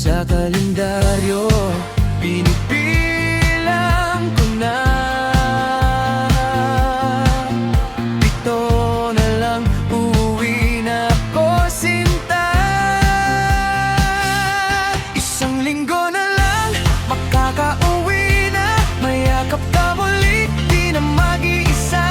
sa kalendaryo, binibilang ko na. Pito na lang, uuwi na ako, sinta. Isang linggo na lang, makakauwi na. Mayakap ka muli, di na mag-iisa.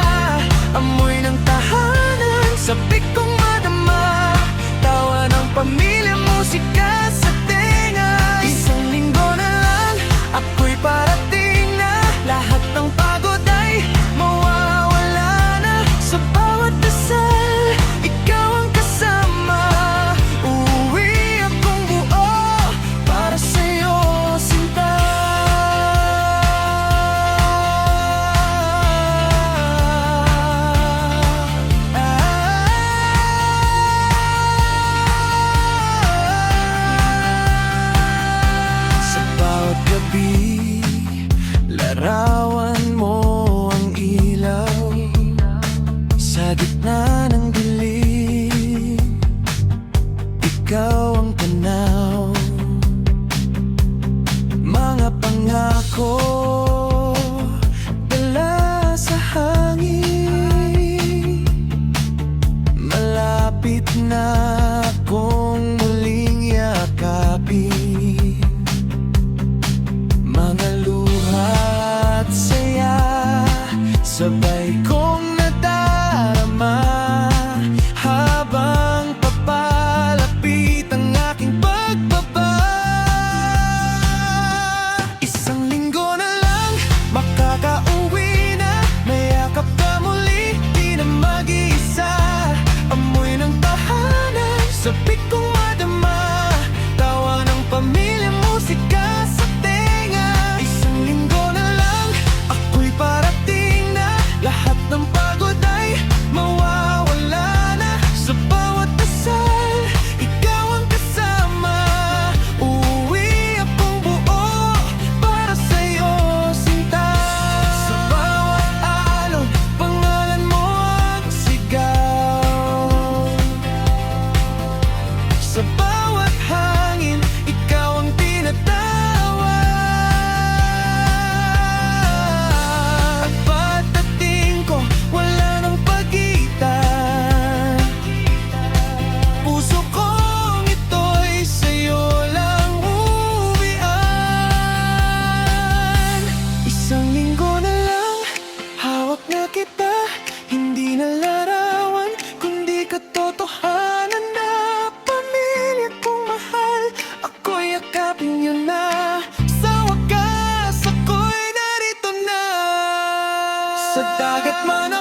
Amoy ng tahanan, sabik kong madama. Tawa ng pamilya, musika sa tenga. Isang linggo na lang, ako'y parating na. Lahat ng pagod ay mawawala na. Sa bawat dasal, ikaw ang kasama. Uuwi akong buo para sa'yo, sinta. Larawan mo ang ilaw sa gitna ng dilim. Ikaw ang tanaw, mga pangako dala sa hangin. Malapit na akong muling yakapin. Mga at saya, sabay kong nadarama. Habang papalapit ang aking pagbaba. Isang linggo na lang, makakauwi na. Mayakap ka muli, di na mag-iisa. Amoy ng tahanan, sabik kong madama. Tawa ng pamilya, musika sa tenga. Isang linggo na lang, ako'y parating na. Lahat ng pagod ay mawawala na. Sa bawat dasal, ikaw ang kasama. Uuwi akong buo para sa'yo, sinta. Sa bawat alon, pangalan mo ang sigaw. Sa bawat hangin, ikaw ang tinatawa. At pagdating ko, wala nang pagitan. Puso kong ito'y sa'yo lang uwian. Isang linggo na lang, hawak na kita. Hindi na larawan, kundi katotohanan na. Pamilya kong mahal, ako'y yakapin niyo na. Sa wakas, ako'y narito na. Sa dagat man